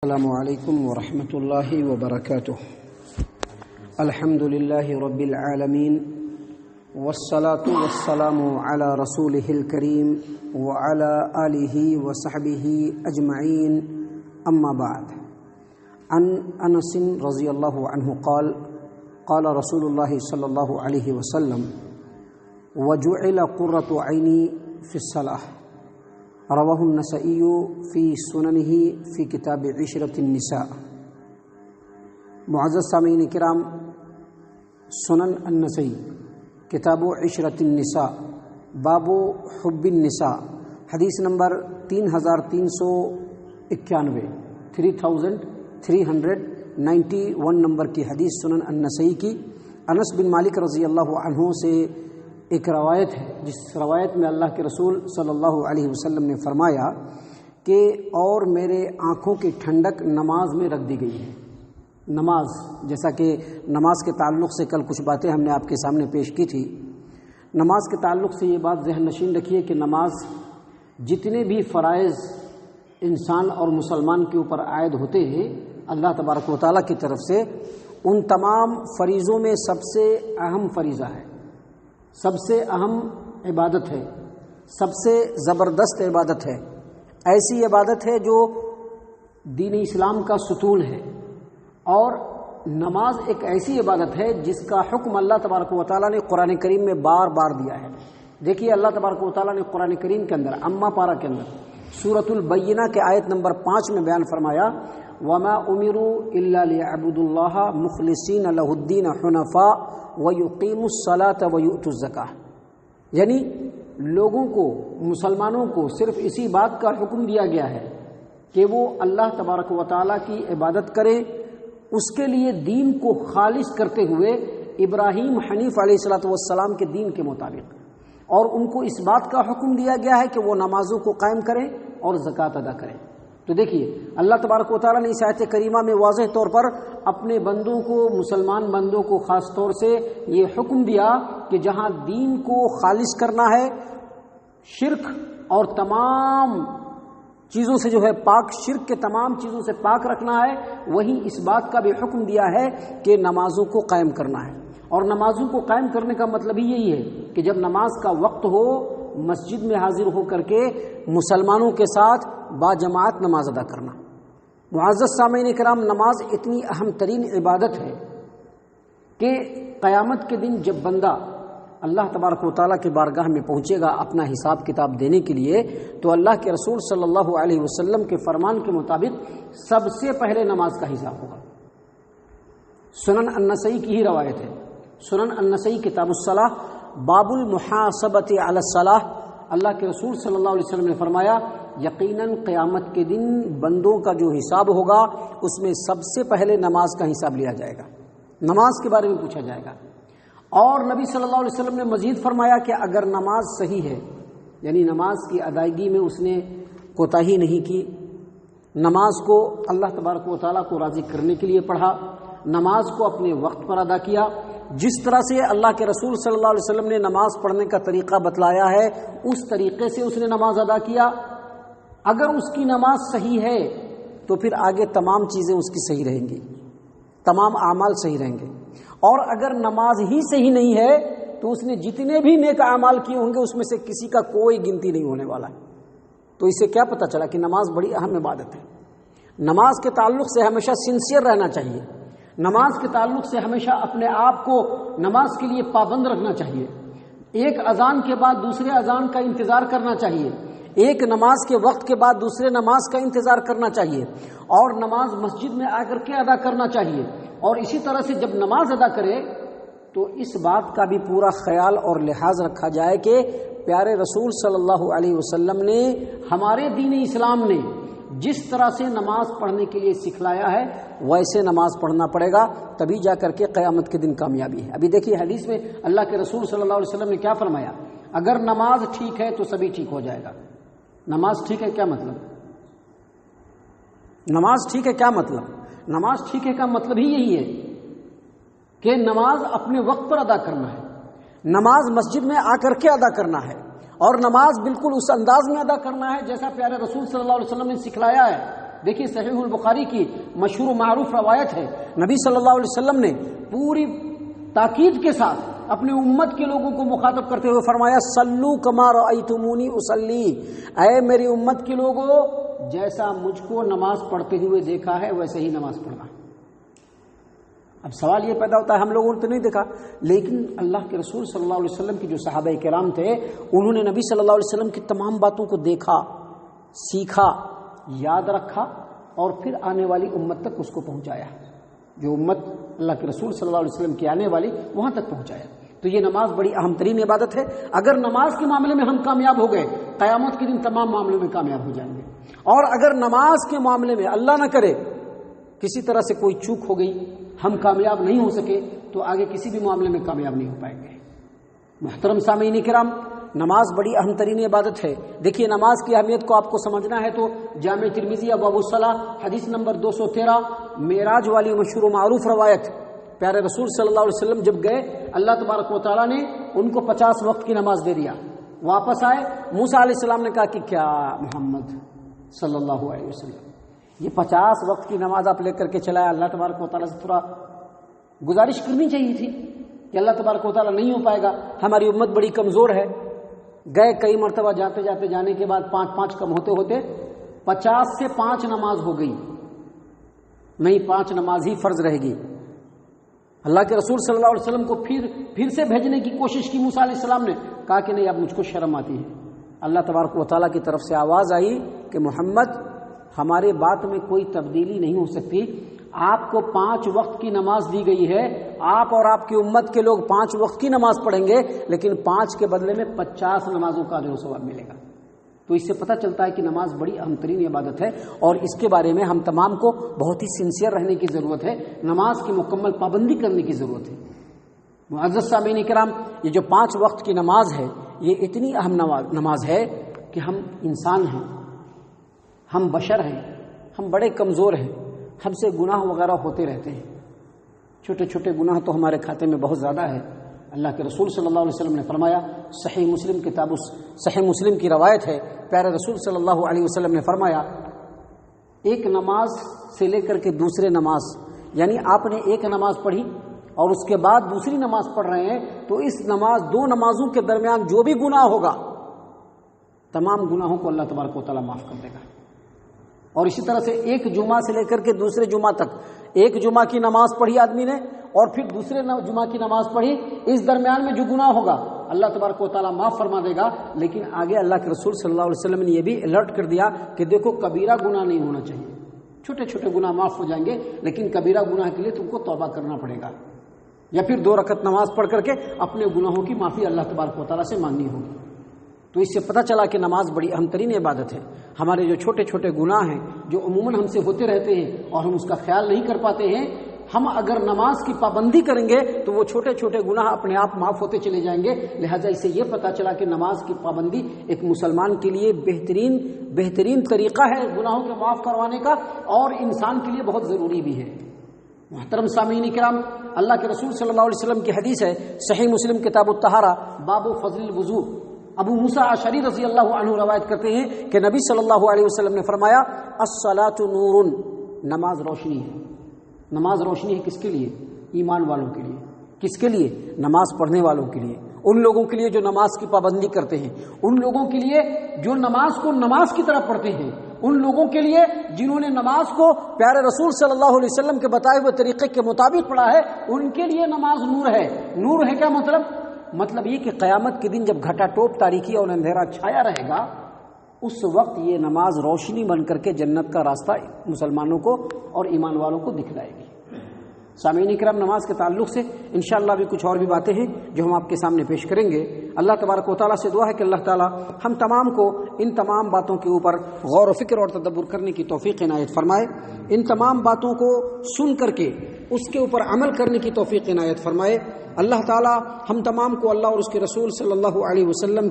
السلام علیکم ورحمۃ اللہ وبرکاتہ۔ الحمد للہ رب العالمین والصلاة والسلام علی رسولہ الکریم وعلی آلہ وصحبہ اجمعین، اما بعد۔ عن انس رضی اللہ عنہ قال قال رسول اللہ صلی اللہ علیہ وسلم وجعل قرۃ عینی فی الصلاۃ، رواہ النسائی فی سننہ فی کتاب عشرۃ النساء۔ معزز سامعین کرام، سنن النسائی کتاب عشرۃ النساء باب حب النساء، حدیث نمبر 3391 3391 نمبر کی حدیث سنن النسائی کی انس بن مالک رضی اللہ عنہ سے ایک روایت ہے، جس روایت میں اللہ کے رسول صلی اللہ علیہ وسلم نے فرمایا کہ اور میرے آنکھوں کی ٹھنڈک نماز میں رکھ دی گئی ہے۔ نماز، جیسا کہ نماز کے تعلق سے کل کچھ باتیں ہم نے آپ کے سامنے پیش کی تھی، نماز کے تعلق سے یہ بات ذہن نشین رکھیے کہ نماز جتنے بھی فرائض انسان اور مسلمان کے اوپر عائد ہوتے ہیں اللہ تبارک و تعالیٰ کی طرف سے، ان تمام فریضوں میں سب سے اہم فریضہ ہے، سب سے اہم عبادت ہے، سب سے زبردست عبادت ہے، ایسی عبادت ہے جو دین اسلام کا ستون ہے۔ اور نماز ایک ایسی عبادت ہے جس کا حکم اللہ تبارک و تعالیٰ نے قرآن کریم میں بار بار دیا ہے۔ دیکھیے اللہ تبارک و تعالیٰ نے قرآن کریم کے اندر اما پارہ کے اندر سورۃ البینہ کے آیت نمبر 5 میں بیان فرمایا وَمَا أُمِرُوا إِلَّا لِيَعْبُدُوا اللَّهَ مُخْلِصِينَ لَهُ الدِّينَ حُنَفَاءَ وَيُقِيمُوا الصَّلَاةَ وَيُؤْتُوا الزَّكَاةَ، یعنی لوگوں کو، مسلمانوں کو صرف اسی بات کا حکم دیا گیا ہے کہ وہ اللہ تبارک و تعالیٰ کی عبادت کریں، اس کے لیے دین کو خالص کرتے ہوئے ابراہیم حنیف علیہ السلام کے دین کے مطابق، اور ان کو اس بات کا حکم دیا گیا ہے کہ وہ نمازوں کو قائم کریں اور زکوٰۃ ادا کریں۔ تو دیکھیے اللہ تبارک و تعالیٰ نے اس آیت کریمہ میں واضح طور پر اپنے بندوں کو، مسلمان بندوں کو خاص طور سے یہ حکم دیا کہ جہاں دین کو خالص کرنا ہے، شرک اور تمام چیزوں سے جو ہے پاک، شرک کے تمام چیزوں سے پاک رکھنا ہے، وہیں اس بات کا بھی حکم دیا ہے کہ نمازوں کو قائم کرنا ہے۔ اور نمازوں کو قائم کرنے کا مطلب ہی یہی ہے کہ جب نماز کا وقت ہو مسجد میں حاضر ہو کر کے مسلمانوں کے ساتھ باجماعت نماز ادا کرنا۔ معزز سامعین کرام، نماز اتنی اہم ترین عبادت ہے کہ قیامت کے دن جب بندہ اللہ تبارک و تعالیٰ کی بارگاہ میں پہنچے گا اپنا حساب کتاب دینے کے لیے، تو اللہ کے رسول صلی اللہ علیہ وسلم کے فرمان کے مطابق سب سے پہلے نماز کا حساب ہوگا۔ سنن النسائی کی ہی روایت ہے، سنن النسائی کتاب الصلاۃ باب المحاسبۃ علی الصلاۃ، اللہ کے رسول صلی اللہ علیہ وسلم نے فرمایا یقیناً قیامت کے دن بندوں کا جو حساب ہوگا اس میں سب سے پہلے نماز کا حساب لیا جائے گا، نماز کے بارے میں پوچھا جائے گا۔ اور نبی صلی اللہ علیہ وسلم نے مزید فرمایا کہ اگر نماز صحیح ہے، یعنی نماز کی ادائیگی میں اس نے کوتاہی نہیں کی، نماز کو اللہ تبارک و تعالیٰ کو راضی کرنے کے لیے پڑھا، نماز کو اپنے وقت پر ادا کیا، جس طرح سے اللہ کے رسول صلی اللہ علیہ وسلم نے نماز پڑھنے کا طریقہ بتلایا ہے اس طریقے سے اس نے نماز ادا کیا، اگر اس کی نماز صحیح ہے تو پھر آگے تمام چیزیں اس کی صحیح رہیں گی، تمام اعمال صحیح رہیں گے۔ اور اگر نماز ہی صحیح نہیں ہے تو اس نے جتنے بھی نیک اعمال کیے ہوں گے اس میں سے کسی کا کوئی گنتی نہیں ہونے والا ہے۔ تو اس سے کیا پتہ چلا کہ نماز بڑی اہم عبادت ہے۔ نماز کے تعلق سے ہمیشہ سنسیئر رہنا چاہیے، نماز کے تعلق سے ہمیشہ اپنے آپ کو نماز کے لیے پابند رکھنا چاہیے، ایک اذان کے بعد دوسرے اذان کا انتظار کرنا چاہیے، ایک نماز کے وقت کے بعد دوسرے نماز کا انتظار کرنا چاہیے، اور نماز مسجد میں آ کر کے ادا کرنا چاہیے۔ اور اسی طرح سے جب نماز ادا کرے تو اس بات کا بھی پورا خیال اور لحاظ رکھا جائے کہ پیارے رسول صلی اللہ علیہ وسلم نے، ہمارے دین اسلام نے جس طرح سے نماز پڑھنے کے لیے سکھلایا ہے ویسے نماز پڑھنا پڑے گا، تبھی جا کر کے قیامت کے دن کامیابی ہے۔ ابھی دیکھیے حدیث میں اللہ کے رسول صلی اللہ علیہ وسلم نے کیا فرمایا، اگر نماز ٹھیک ہے تو سبھی ٹھیک ہو جائے گا۔ نماز ٹھیک ہے کیا مطلب؟ نماز ٹھیک ہے کیا مطلب؟ نماز ٹھیک ہے کا مطلب ہی یہی ہے کہ نماز اپنے وقت پر ادا کرنا ہے، نماز مسجد میں آ کر کے ادا کرنا ہے، اور نماز بالکل اس انداز میں ادا کرنا ہے جیسا پیارے رسول صلی اللہ علیہ وسلم نے سکھلایا ہے۔ دیکھیے صحیح البخاری کی مشہور و معروف روایت ہے، نبی صلی اللہ علیہ وسلم نے پوری تاکید کے ساتھ اپنے امت کے لوگوں کو مخاطب کرتے ہوئے فرمایا صلو کما رأیتمونی اصلی، اے میری امت کے لوگوں جیسا مجھ کو نماز پڑھتے ہوئے دیکھا ہے ویسے ہی نماز پڑھنا۔ اب سوال یہ پیدا ہوتا ہے ہم لوگوں نے تو نہیں دیکھا، لیکن اللہ کے رسول صلی اللہ علیہ وسلم کی جو صحابہ کرام تھے انہوں نے نبی صلی اللہ علیہ وسلم کی تمام باتوں کو دیکھا، سیکھا، یاد رکھا اور پھر آنے والی امت تک اس کو پہنچایا۔ جو امت اللہ کے رسول صلی اللہ علیہ وسلم کی آنے والی وہاں تک پہنچایا۔ تو یہ نماز بڑی اہم ترین عبادت ہے۔ اگر نماز کے معاملے میں ہم کامیاب ہو گئے قیامت کے دن تمام معاملوں میں کامیاب ہو جائیں گے، اور اگر نماز کے معاملے میں اللہ نہ کرے کسی طرح سے کوئی چوک ہو گئی، ہم کامیاب نہیں ہو سکے، تو آگے کسی بھی معاملے میں کامیاب نہیں ہو پائیں گے۔ محترم سامعین کرام، نماز بڑی اہم ترین عبادت ہے۔ دیکھیے نماز کی اہمیت کو آپ کو سمجھنا ہے تو جامع ترمذی ابواب الصلاۃ حدیث نمبر 213 معراج والی مشہور و معروف روایت، پیارے رسول صلی اللہ علیہ وسلم جب گئے اللہ تبارک و تعالیٰ نے ان کو 50 وقت کی نماز دے دیا۔ واپس آئے موسیٰ علیہ السلام نے کہا کہ کیا محمد صلی اللہ علیہ وسلم یہ 50 وقت کی نماز آپ لے کر کے چلائے، اللہ تبارک و تعالیٰ سے تھوڑا گزارش کرنی چاہیے تھی کہ اللہ تبارک و تعالیٰ نہیں ہو پائے گا، ہماری امت بڑی کمزور ہے۔ گئے کئی مرتبہ جانے کے بعد 5 کم ہوتے ہوتے 50 سے 5 نماز ہو گئی، نہیں 5 نماز ہی فرض رہے گی۔ اللہ کے رسول صلی اللہ علیہ وسلم کو پھر سے بھیجنے کی کوشش کی موسیٰ علیہ السلام نے، کہا کہ نہیں اب مجھ کو شرم آتی ہے۔ اللہ تبارک و تعالیٰ کی طرف سے آواز آئی کہ محمد ہمارے بات میں کوئی تبدیلی نہیں ہو سکتی، آپ کو 5 وقت کی نماز دی گئی ہے، آپ اور آپ کی امت کے لوگ 5 وقت کی نماز پڑھیں گے، لیکن 5 کے بدلے میں 50 نمازوں کا اجر و ثواب ملے گا۔ تو اس سے پتہ چلتا ہے کہ نماز بڑی اہم ترین عبادت ہے، اور اس کے بارے میں ہم تمام کو بہت ہی سنسیئر رہنے کی ضرورت ہے، نماز کی مکمل پابندی کرنے کی ضرورت ہے۔ معزز سامعین کرام، یہ جو 5 وقت کی نماز ہے یہ اتنی اہم نماز ہے کہ ہم انسان ہیں، ہم بشر ہیں، ہم بڑے کمزور ہیں، ہم سے گناہ وغیرہ ہوتے رہتے ہیں، چھوٹے چھوٹے گناہ تو ہمارے کھاتے میں بہت زیادہ ہے۔ اللہ کے رسول صلی اللہ علیہ وسلم نے فرمایا، صحیح مسلم کی روایت ہے، پیارے رسول صلی اللہ علیہ وسلم نے فرمایا ایک نماز سے لے کر کے دوسرے نماز، یعنی آپ نے ایک نماز پڑھی اور اس کے بعد دوسری نماز پڑھ رہے ہیں تو اس 2 نمازوں کے درمیان جو بھی گناہ ہوگا تمام گناہوں کو اللہ تبارک و تعالیٰ معاف کر دے گا۔ اور اسی طرح سے ایک جمعہ سے لے کر کے دوسرے جمعہ تک، ایک جمعہ کی نماز پڑھی آدمی نے اور پھر دوسرے جمعہ کی نماز پڑھی، اس درمیان میں جو گناہ ہوگا اللہ تبارک و تعالیٰ معاف فرما دے گا۔ لیکن آگے اللہ کے رسول صلی اللہ علیہ وسلم نے یہ بھی الرٹ کر دیا کہ دیکھو کبیرہ گناہ نہیں ہونا چاہیے، چھوٹے چھوٹے گناہ معاف ہو جائیں گے، لیکن کبیرہ گناہ کے لیے تم کو توبہ کرنا پڑے گا، یا پھر 2 رکعت نماز پڑھ کر کے اپنے گناہوں کی معافی اللہ تبارک و تعالیٰ سے مانگنی ہوگی۔ تو اس سے پتہ چلا کہ نماز بڑی اہم ترین عبادت ہے۔ ہمارے جو چھوٹے چھوٹے گناہ ہیں جو عموماً ہم سے ہوتے رہتے ہیں اور ہم اس کا خیال نہیں کر پاتے ہیں، ہم اگر نماز کی پابندی کریں گے تو وہ چھوٹے چھوٹے گناہ اپنے آپ معاف ہوتے چلے جائیں گے۔ لہٰذا اس سے یہ پتہ چلا کہ نماز کی پابندی ایک مسلمان کے لیے بہترین طریقہ ہے گناہوں کے معاف کروانے کا، اور انسان کے لیے بہت ضروری بھی ہے۔ محترم سامعین کرام، اللہ کے رسول صلی اللہ علیہ وسلم کی حدیث ہے، صحیح مسلم کتاب الطہارہ باب فضل الوضوء، ابو موسیٰ اشعری رضی اللہ عنہ روایت کرتے ہیں کہ نبی صلی اللہ علیہ وسلم نے فرمایا الصلاۃ نور، نماز روشنی ہے۔ نماز روشنی ہے کس کے لیے؟ ایمان والوں کے لیے۔ کس کے لیے؟ نماز پڑھنے والوں کے لیے، ان لوگوں کے لیے جو نماز کی پابندی کرتے ہیں، ان لوگوں کے لیے جو نماز کو نماز کی طرح پڑھتے ہیں، ان لوگوں کے لیے جنہوں نے نماز کو پیارے رسول صلی اللہ علیہ وسلم کے بتائے ہوئے طریقے کے مطابق پڑھا ہے، ان کے لیے نماز نور ہے۔ نور ہے کیا مطلب یہ کہ قیامت کے دن جب گھٹا ٹوپ تاریکی اور اندھیرا چھایا رہے گا، اس وقت یہ نماز روشنی بن کر کے جنت کا راستہ مسلمانوں کو اور ایمان والوں کو دکھلائے گی۔ سامعین کرام، نماز کے تعلق سے انشاءاللہ بھی کچھ اور بھی باتیں ہیں جو ہم آپ کے سامنے پیش کریں گے۔ اللہ تبارک و تعالیٰ سے دعا ہے کہ اللہ تعالیٰ ہم تمام کو ان تمام باتوں کے اوپر غور و فکر اور تدبر کرنے کی توفیق عنایت فرمائے، ان تمام باتوں کو سن کر کے اس کے اوپر عمل کرنے کی توفیق عنایت فرمائے۔ اللہ تعالیٰ ہم تمام کو اللہ اور اس کے رسول صلی اللہ علیہ وسلم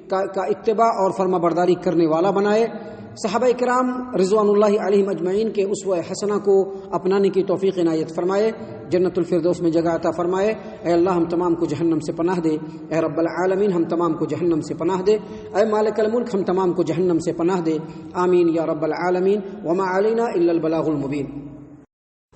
کا اتباع اور فرما برداری کرنے والا بنائے۔ صحابہ کرام رضوان اللہ علیہم اجمعین کے اسوہ حسنہ کو اپنانے کی توفیق عنایت فرمائے، جنت الفردوس میں جگہ عطا فرمائے۔ اے اللہ ہم تمام کو جہنم سے پناہ دے، اے رب العالمین ہم تمام کو جہنم سے پناہ دے، اے مالک الملک ہم تمام کو جہنم سے پناہ دے، آمین یا رب العالمین۔ وما علینا الا البلاغ المبین۔